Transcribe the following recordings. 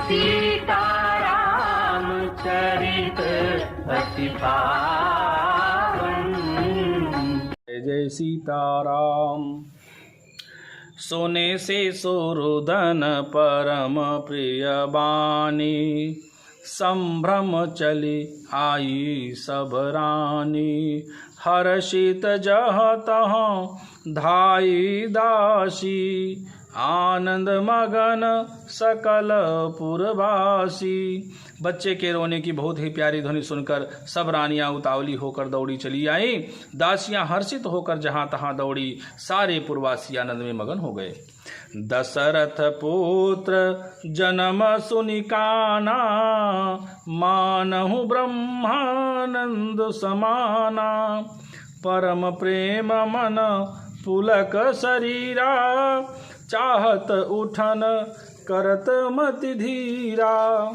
सीताराम चरित अति पावन। जय जय सीताराम। सोने से सुरधन परम प्रिय बानी, संभ्रम चली आई सब रानी। हर्षित जह तह धाई दासी, आनंद मगन सकल पुरवासी। बच्चे के रोने की बहुत ही प्यारी ध्वनि सुनकर सब रानियां उतावली होकर दौड़ी चली आईं। दासियां हर्षित होकर जहां तहां दौड़ी। सारे पुरवासी आनंद में मगन हो गए। दशरथ पुत्र जन्म सुनिकाना, मानहु ब्रह्मानंद समाना। परम प्रेम मन पुलक शरीरा, चाहत उठन करत मति धीरा।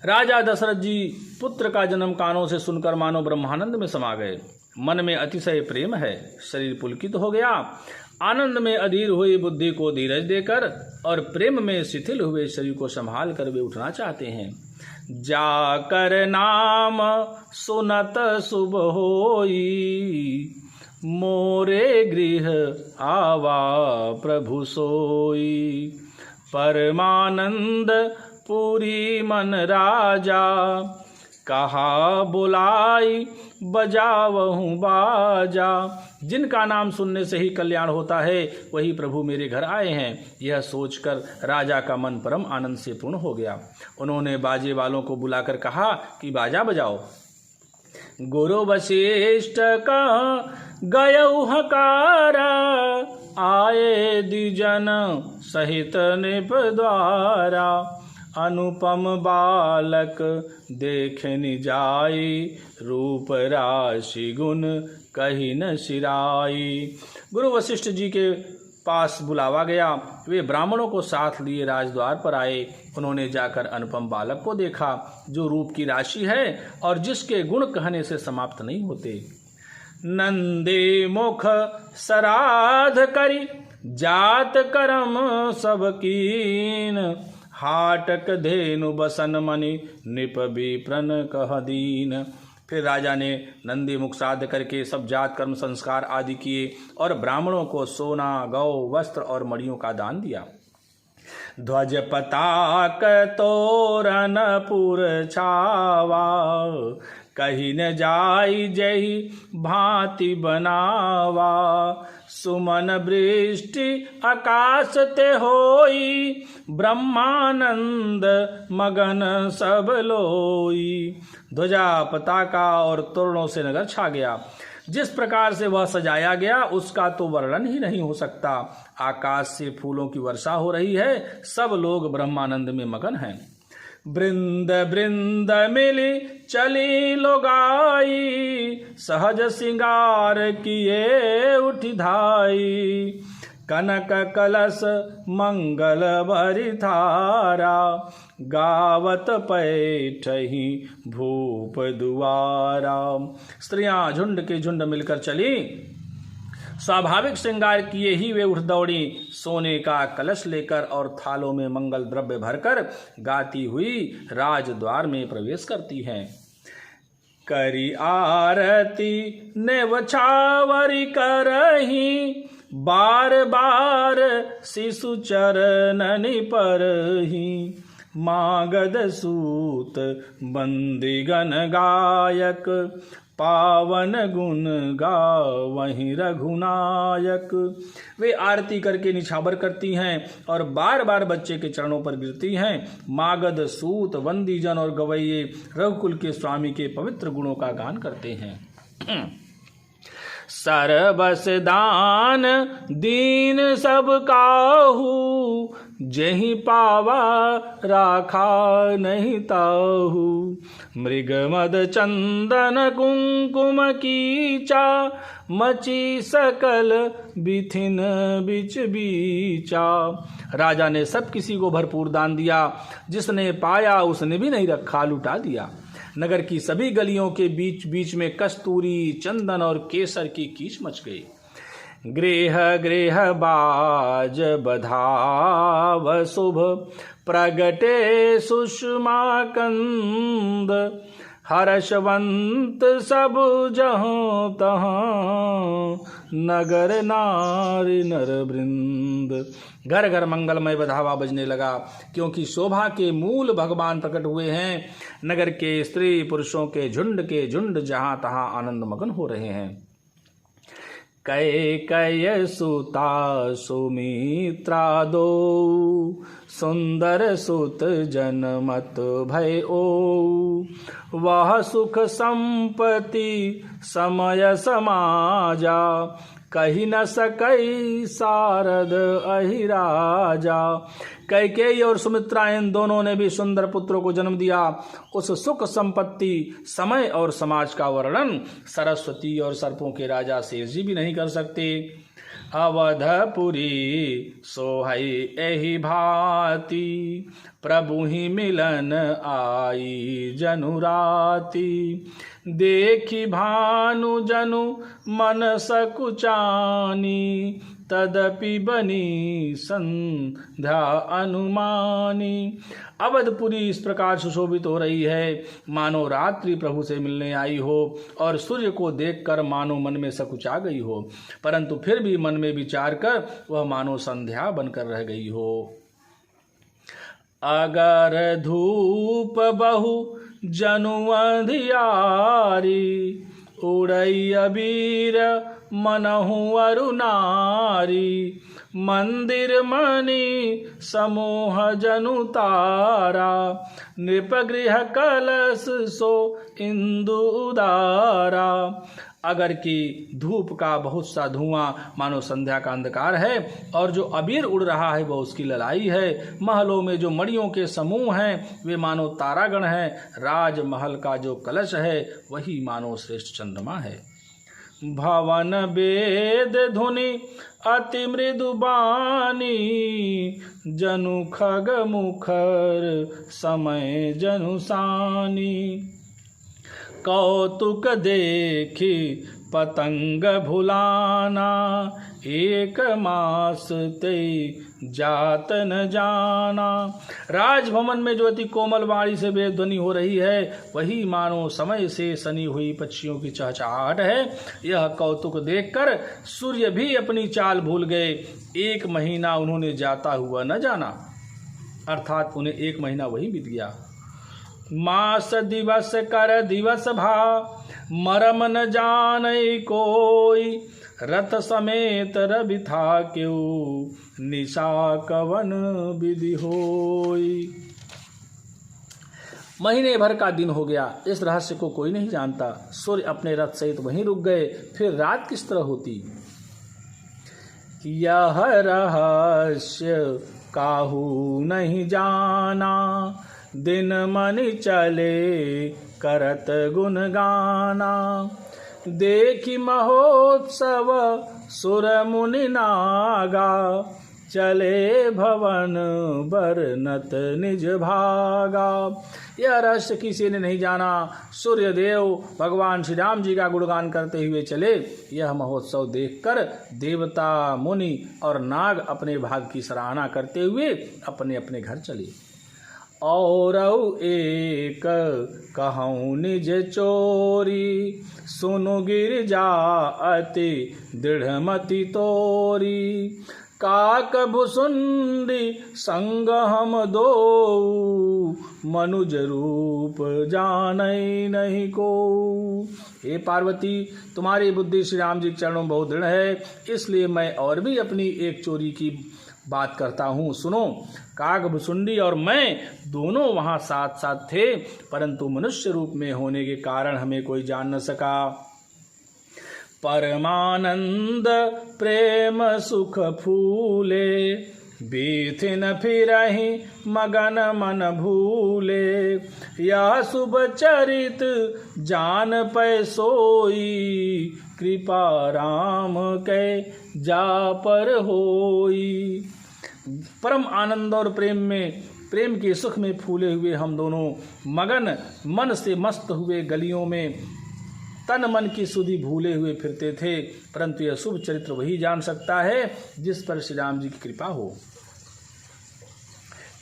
राजा दशरथ जी पुत्र का जन्म कानों से सुनकर मानो ब्रह्मानंद में समा गए। मन में अतिशय प्रेम है, शरीर पुलकित हो गया। आनंद में अधीर हुई बुद्धि को धीरज देकर और प्रेम में शिथिल हुए शरीर को संभाल कर वे उठना चाहते हैं। जाकर नाम सुनत शुभ होई, मोरे गृह आवा प्रभु सोई। परमानंद पूरी मन राजा, कहा बुलाई बजावहूँ बाजा। जिनका नाम सुनने से ही कल्याण होता है, वही प्रभु मेरे घर आए हैं। यह सोचकर राजा का मन परम आनंद से पूर्ण हो गया। उन्होंने बाजे वालों को बुलाकर कहा कि बाजा बजाओ। गुरु वशिष्ठ का गयऊ हकारा, आए द्विजन सहित नृप द्वारा। अनुपम बालक देखनि जाई, रूप राशि गुण कही न सिराई। गुरु वशिष्ठ जी के पास बुलावा गया। वे ब्राह्मणों को साथ लिए राजद्वार पर आए। उन्होंने जाकर अनुपम बालक को देखा, जो रूप की राशि है और जिसके गुण कहने से समाप्त नहीं होते। नंदे मुख सराध करी, जात करम सब कीन। हाटक धेनु बसन मणि, निप विप्रन कह दीन। फिर राजा ने नंदी मुख साध करके सब जात कर्म संस्कार आदि किए और ब्राह्मणों को सोना, गौ, वस्त्र और मणियों का दान दिया। ध्वज पताक तोरण पुर छावा, कही न जाई जही भांति बनावा। सुमन वृष्टि आकाश ते होई, ब्रह्मानंद मगन सब लोई। ध्वजा, पताका और तोरणों से नगर छा गया। जिस प्रकार से वह सजाया गया उसका तो वर्णन ही नहीं हो सकता। आकाश से फूलों की वर्षा हो रही है। सब लोग ब्रह्मानंद में मगन हैं। बृंद बृंद मिली चली लोगाई, सहज सिंगार किए उठी धाई। कनक कलश मंगल भरी थारा, गावत पैठही भूप दुआरा। स्त्रियां झुंड के झुंड मिलकर चली। स्वाभाविक श्रृंगार किए ही वे उठ दौड़ी। सोने का कलश लेकर और थालों में मंगल द्रव्य भरकर गाती हुई राजद्वार में प्रवेश करती हैं। करी आरती नेवछावरी करही, बार बार शिशु चरणनि परही। मागध सूत बंदीगण गायक, पावन गुण गावहि रघुनायक। वे आरती करके निछावर करती हैं और बार बार बच्चे के चरणों पर गिरती हैं। मागध सूत वंदीजन और गवैये रघुकुल के स्वामी के पवित्र गुणों का गान करते हैं। सरबस दान दीन सब काहू, जही पावा राखा नहीं ताहू। मृग मद चंदन कुंकुम कीचा, मची सकल बिथिन बिच बीचा। राजा ने सब किसी को भरपूर दान दिया। जिसने पाया उसने भी नहीं रखा, लुटा दिया। नगर की सभी गलियों के बीच बीच में कस्तूरी, चंदन और केसर की कीच मच गई। गृह गृह बाज बधाव शुभ, प्रगटे सुषमा कंद, हर्षवंत सब जहाँ तहाँ, नगर नारी नर वृंद। घर घर मंगलमय बधावा बजने लगा, क्योंकि शोभा के मूल भगवान प्रकट हुए हैं। नगर के स्त्री पुरुषों के झुंड जहाँ तहाँ आनंद मगन हो रहे हैं। कैकेय सुता सुमित्रा दो, सुंदर सुत जनमत भय ओ, वह सुख संपत्ति समय समाजा, कही न सकई सारद अहिराजा। कैकेयी और सुमित्रा इन दोनों ने भी सुंदर पुत्रों को जन्म दिया। उस सुख संपत्ति, समय और समाज का वर्णन सरस्वती और सर्पों के राजा शेष जी भी नहीं कर सकते। अवधपुरी सोहई एहि भांति, प्रभु ही मिलन आई जनुराती, देखी भानु जनु मन सकुचानी, तदपि बनी संध्या अनुमानी। अवधपुरी इस प्रकार सुशोभित हो रही है मानो रात्रि प्रभु से मिलने आई हो, और सूर्य को देखकर मानो मन में सकुचा गई हो, परंतु फिर भी मन में विचार कर वह मानो संध्या बनकर रह गई हो। अगर धूप बहु जनु अंधियारी, उड़ई अबीर मनहु अरुनारी, मंदिर मणि समूह जनु तारा, नृपगृह कलश सो इंदु उदारा। अगर की धूप का बहुत सा धुआं मानो संध्या का अंधकार है, और जो अबीर उड़ रहा है वह उसकी ललाई है। महलों में जो मणियों के समूह हैं वे मानो तारागण हैं। राजमहल का जो कलश है वही मानो श्रेष्ठ चंद्रमा है। भवन वेद धुनि अति मृदु बानी, जनु खग मुखर समय जनु सानी, कौतुक देखी पतंग भुलाना, एक मास ते जात न जाना। राजभवन में जो अति कोमल वाणी से वेद ध्वनि हो रही है वही मानो समय से सनी हुई पक्षियों की चहचहाहट है। यह कौतुक देखकर सूर्य भी अपनी चाल भूल गए। 1 महीना उन्होंने जाता हुआ न जाना, अर्थात उन्हें 1 महीना वही बीत गया। मास दिवस कर दिवस भा, मरम न जानई कोई, रथ समेत रवि था क्यों, निशा कवन विधि होई। महीने भर का दिन हो गया, इस रहस्य को कोई नहीं जानता। सूर्य अपने रथ सहित वहीं रुक गए, फिर रात किस तरह होती। यह रहस्य काहू नहीं जाना, दिन मनि चले करत गुण गाना, देखी महोत्सव सुर मुनि नागा, चले भवन बरनत निज भागा। यह रहस्य किसी ने नहीं जाना। सूर्य देव भगवान श्री राम जी का गुणगान करते हुए चले। यह महोत्सव देखकर देवता मुनि और नाग अपने भाग की सराहना करते हुए अपने अपने घर चले। और एक कहूँ निज चोरी, सुनु गिरजा अति दृढ़मति तोरी, काक भुसुंडी संग हम दो, मनुज रूप जानई नहीं को। हे पार्वती, तुम्हारी बुद्धि श्री राम जी के चरणों में बहुत दृढ़ है, इसलिए मैं और भी अपनी एक चोरी की बात करता हूँ। सुनो, काग भुसुंडी और मैं दोनों वहाँ साथ साथ थे, परंतु मनुष्य रूप में होने के कारण हमें कोई जान न सका। परमानंद प्रेम सुख फूले, बीथिन फिरहि मगन मन भूले, यह शुभ चरित जान पै सोई, कृपा राम कै जा पर होई। परम आनंद और प्रेम के सुख में फूले हुए हम दोनों मगन मन से मस्त हुए गलियों में तन मन की सुधि भूले हुए फिरते थे, परंतु यह शुभ चरित्र वही जान सकता है जिस पर श्री राम जी की कृपा हो।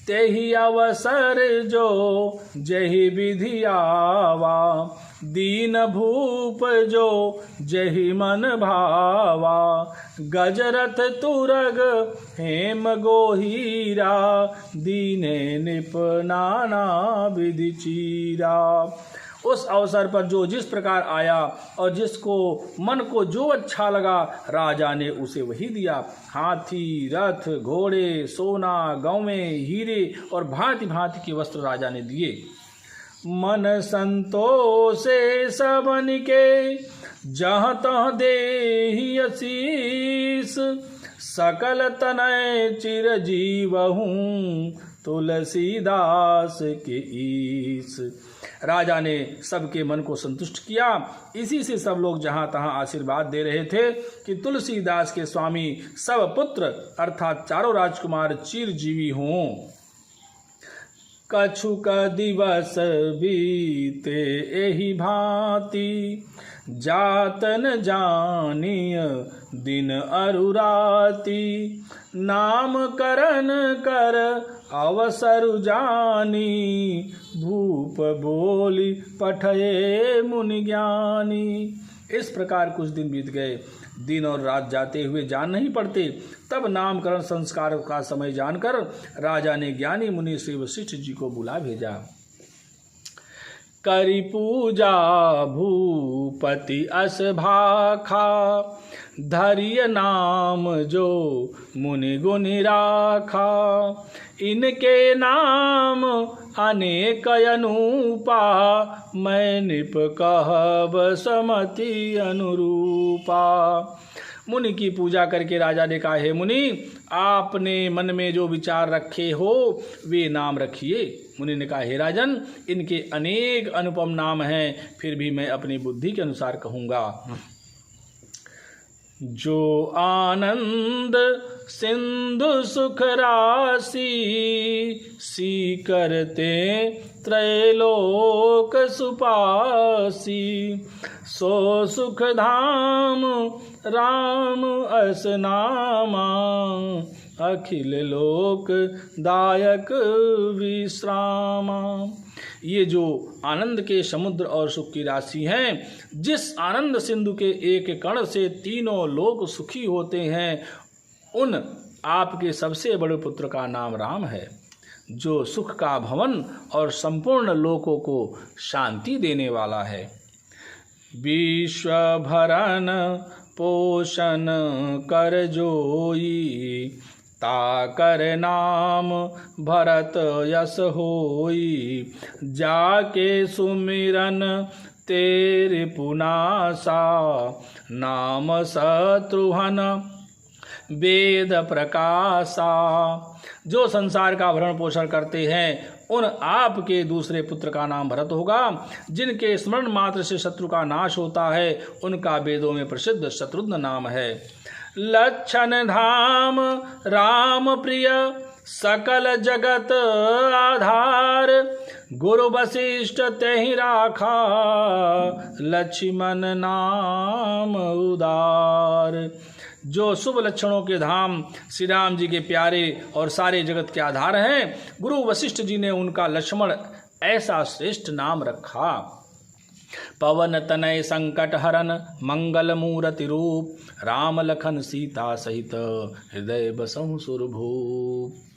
तेहि अवसर जो जहि विधि आवा, दीन भूप जो जहि मन भावा, गजरथ तुरग हेम गोहीरा, दीने निप नाना विधि चीरा। उस अवसर पर जो जिस प्रकार आया और जिसको मन को जो अच्छा लगा, राजा ने उसे वही दिया। हाथी, रथ, घोड़े, सोना, गौवें, हीरे और भांति भांति के वस्त्र राजा ने दिए। मन संतोषे सबन के, जहाँ तह देहि असीस, सकल तनय चिरजीवहूँ, तुलसीदास के ईस। राजा ने सबके मन को संतुष्ट किया। इसी से सब लोग जहाँ तहाँ आशीर्वाद दे रहे थे कि तुलसीदास के स्वामी सब पुत्र अर्थात चारों राजकुमार चिरजीवी हों। कछुक दिवस बीते एहि भांति, जातन जानिय दिन अरुराती, नामकरण कर अवसर जानी, भूप बोली पठये मुनि ज्ञानी। इस प्रकार कुछ दिन बीत गए। दिन और रात जाते हुए जान नहीं पड़ते। तब नामकरण संस्कार का समय जानकर राजा ने ज्ञानी मुनि श्री वशिष्ठ जी को बुला भेजा। करी पूजा भूपति अस भाखा, धरिय नाम जो मुनि गुनि राखा, इनके नाम अनेक अनूपा, मैं निप कहब समति अनुरूपा। मुनि की पूजा करके राजा ने कहा, हे मुनि, आपने मन में जो विचार रखे हो वे नाम रखिए। मुनि ने कहा, हे राजन, इनके अनेक अनुपम नाम हैं, फिर भी मैं अपनी बुद्धि के अनुसार कहूँगा। जो आनंद सिंधु सुख राशि, सी करते त्रैलोक सुपासी, सो सुख धाम राम अस नामा, अखिल लोक दायक विश्रामा। ये जो आनंद के समुद्र और सुख की राशि हैं, जिस आनंद सिंधु के एक कण से तीनों लोक सुखी होते हैं, उन आपके सबसे बड़े पुत्र का नाम राम है, जो सुख का भवन और संपूर्ण लोकों को शांति देने वाला है। विश्व भरण पोषण कर जोई, ताकर नाम भरत यस होई, जाके सुमिरन तेरे पुनासा, नाम शत्रुहन वेद प्रकाशा। जो संसार का भरण पोषण करते हैं, उन आपके दूसरे पुत्र का नाम भरत होगा। जिनके स्मरण मात्र से शत्रु का नाश होता है, उनका वेदों में प्रसिद्ध शत्रुघ्न नाम है। लक्षण धाम राम प्रिय, सकल जगत आधार, गुरु वशिष्ठ तेहि राखा, लक्ष्मण नाम उदार। जो शुभ लक्षणों के धाम श्री राम जी के प्यारे और सारे जगत के आधार हैं, गुरु वशिष्ठ जी ने उनका लक्ष्मण ऐसा श्रेष्ठ नाम रखा। पवन तनय संकट हरन, मंगल मूर्ति रूप, राम लखन सीता सहित, हृदय बसहु सुरभूप।